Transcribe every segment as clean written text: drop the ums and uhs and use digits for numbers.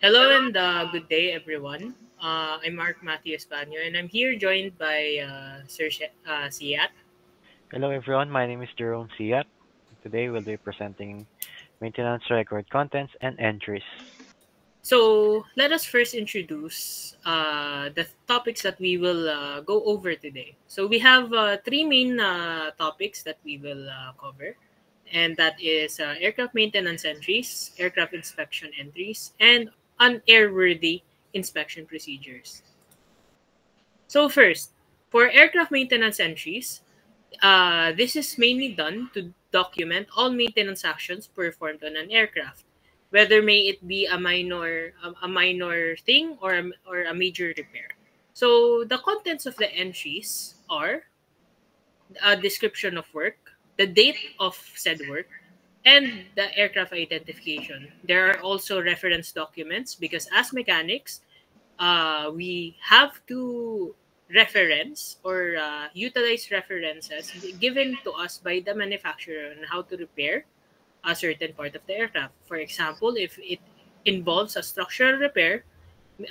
Hello and good day, everyone. I'm Mark Matthew Espanyo, and I'm here joined by Siat. Hello everyone, my name is Jerome Siat. Today we'll be presenting maintenance record contents and entries. So, let us first introduce the topics that we will go over today. So, we have three main topics that we will cover, and that is aircraft maintenance entries, aircraft inspection entries, and unairworthy inspection procedures. So, first, for aircraft maintenance entries, this is mainly done to document all maintenance actions performed on an aircraft, whether may it be a minor thing or a major repair. So the contents of the entries are a description of work, the date of said work, and the aircraft identification. There are also reference documents because as mechanics, we have to reference or utilize references given to us by the manufacturer on how to repair a certain part of the aircraft. For example, if it involves a structural repair,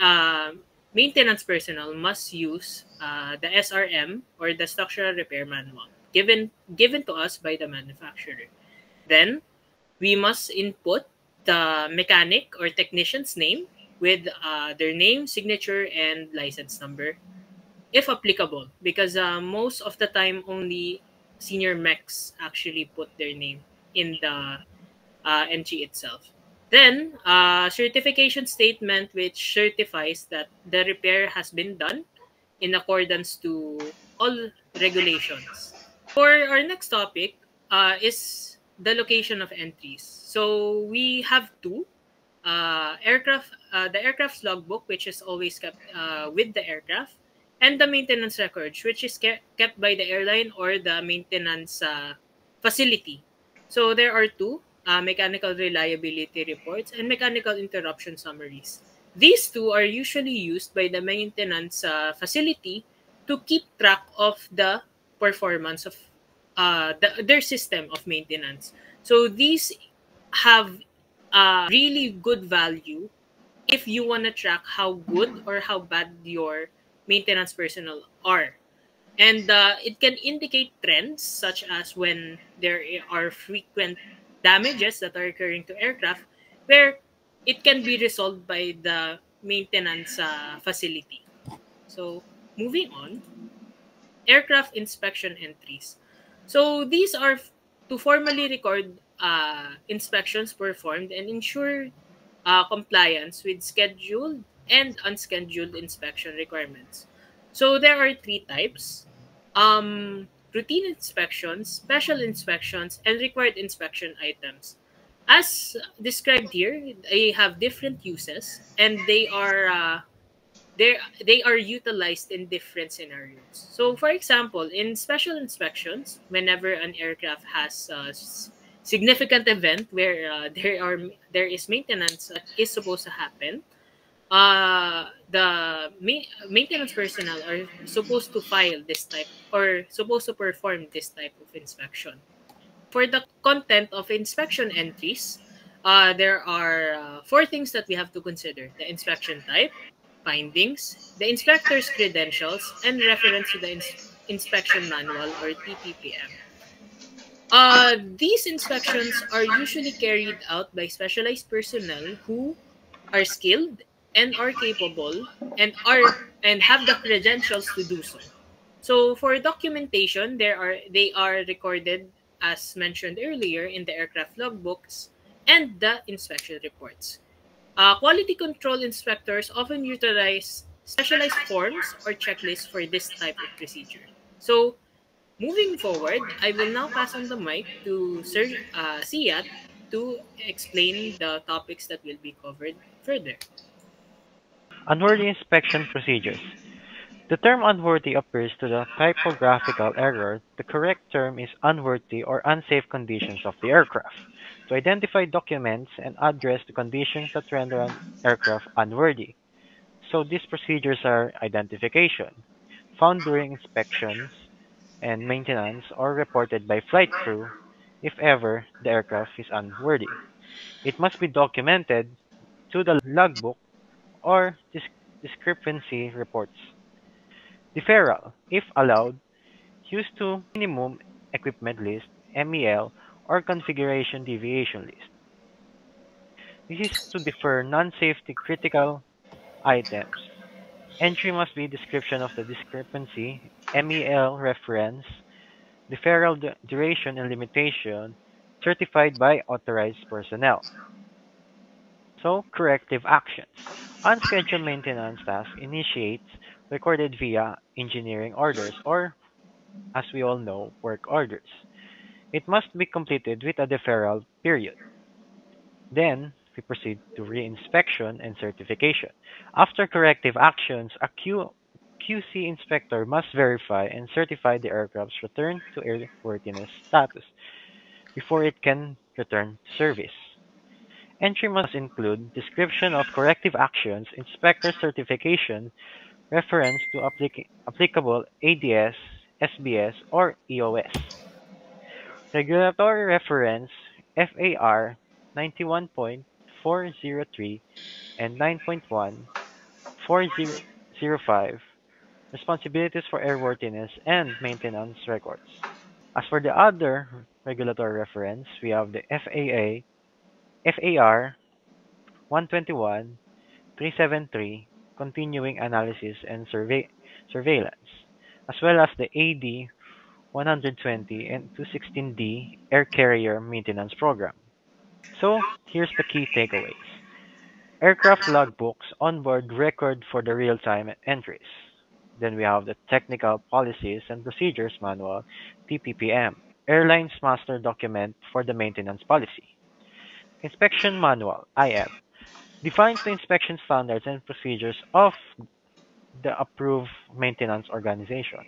uh, maintenance personnel must use the SRM or the structural repair manual given to us by the manufacturer. Then we must input the mechanic or technician's name with their name, signature, and license number, if applicable, because most of the time only senior mechs actually put their name in the NG itself. Then, certification statement which certifies that the repair has been done in accordance to all regulations. For our next topic is the location of entries. So we have two the aircraft's logbook, which is always kept with the aircraft, and the maintenance records, which is kept by the airline or the maintenance facility. So there are two mechanical reliability reports and mechanical interruption summaries. These two are usually used by the maintenance facility to keep track of the performance of their system of maintenance. So these have really good value if you want to track how good or how bad your maintenance personnel are. And it can indicate trends such as when there are frequent damages that are occurring to aircraft where it can be resolved by the maintenance facility. So, moving on, aircraft inspection entries. So, these are to formally record inspections performed and ensure compliance with scheduled and unscheduled inspection requirements. So there are three types: routine inspections, special inspections, and required inspection items. As described here, they have different uses, and they are utilized in different scenarios. So, for example, in special inspections, whenever an aircraft has a significant event where there is maintenance that is supposed to happen, the maintenance personnel are supposed to file this type or supposed to perform this type of inspection. For the content of inspection entries, there are four things that we have to consider: the inspection type, findings, the inspector's credentials, and reference to the inspection manual or TPPM. These inspections are usually carried out by specialized personnel who are skilled and are capable and have the credentials to do so. So for documentation, they are recorded as mentioned earlier in the aircraft logbooks and the inspection reports. Quality control inspectors often utilize specialized forms or checklists for this type of procedure. So moving forward, I will now pass on the mic to Sir Siat to explain the topics that will be covered further. Unworthy inspection procedures. The term unworthy appears to the typographical error. The correct term is unworthy or unsafe conditions of the aircraft. To identify documents and address the conditions that render an aircraft unworthy. So these procedures are identification, found during inspections and maintenance or reported by flight crew if ever the aircraft is unworthy. It must be documented to the logbook or discrepancy reports. Deferral, if allowed, used to minimum equipment list, MEL, or configuration deviation list. This is to defer non-safety critical items. Entry must be description of the discrepancy, MEL reference, deferral duration and limitation, certified by authorized personnel. So, corrective actions. Unscheduled maintenance task initiates recorded via engineering orders or, as we all know, work orders. It must be completed with a deferral period. Then, we proceed to reinspection and certification. After corrective actions, a QC inspector must verify and certify the aircraft's return to airworthiness status before it can return to service. Entry must include description of corrective actions, inspector certification, reference to applicable ADS, SBS, or EOS. Regulatory reference FAR 91.403 and 9.1.405 responsibilities for airworthiness and maintenance records. As for the other regulatory reference, we have the FAR 121.373 continuing analysis and surveillance, as well as the AD 120 and 216D air carrier maintenance program. So, here's the key takeaways. Aircraft logbooks onboard record for the real-time entries. Then we have the Technical Policies and Procedures Manual, TPPM, Airlines Master Document for the Maintenance Policy. Inspection Manual, IM, defines the inspection standards and procedures of the approved maintenance organization.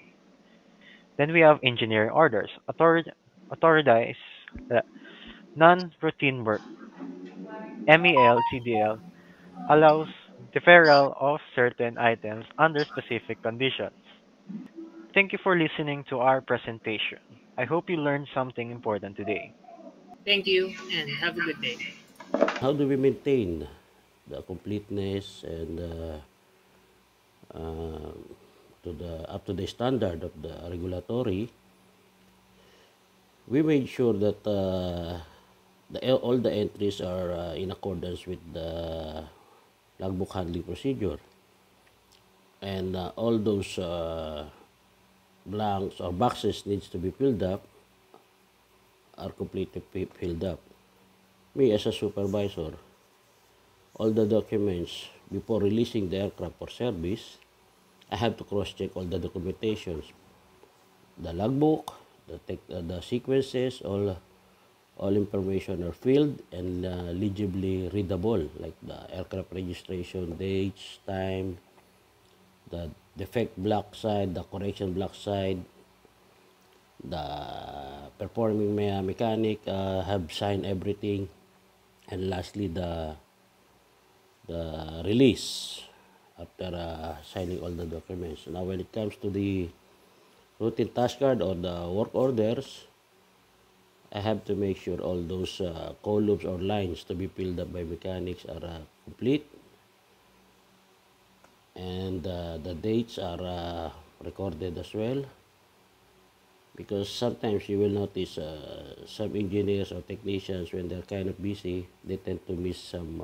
Then we have engineering orders, authorize non-routine work. MEL CDL allows deferral of certain items under specific conditions. Thank you for listening to our presentation. I hope you learned something important today. Thank you and have a good day. How do we maintain the completeness and to the up to the standard of the regulatory? We made sure that all the entries are in accordance with the logbook handling procedure, and all those blanks or boxes needs to be filled up are completely filled up. Me as a supervisor, all the documents before releasing the aircraft for service, I have to cross-check all the documentations, the logbook, the sequences, all information are filled and legibly readable, like the aircraft registration, dates, time, the defect block side, the correction block side, the performing mechanic have signed everything, and lastly the release after signing all the documents. Now when it comes to the routine task card or the work orders, I have to make sure all those columns or lines to be filled up by mechanics are complete, and the dates are recorded as well, because sometimes you will notice some engineers or technicians, when they're kind of busy, they tend to miss some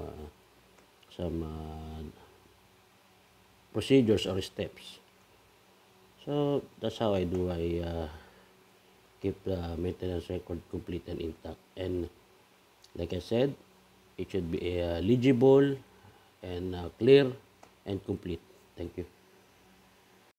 procedures or steps. So that's how I do. I keep the maintenance record complete and intact, and like I said, it should be legible and clear and complete. Thank you.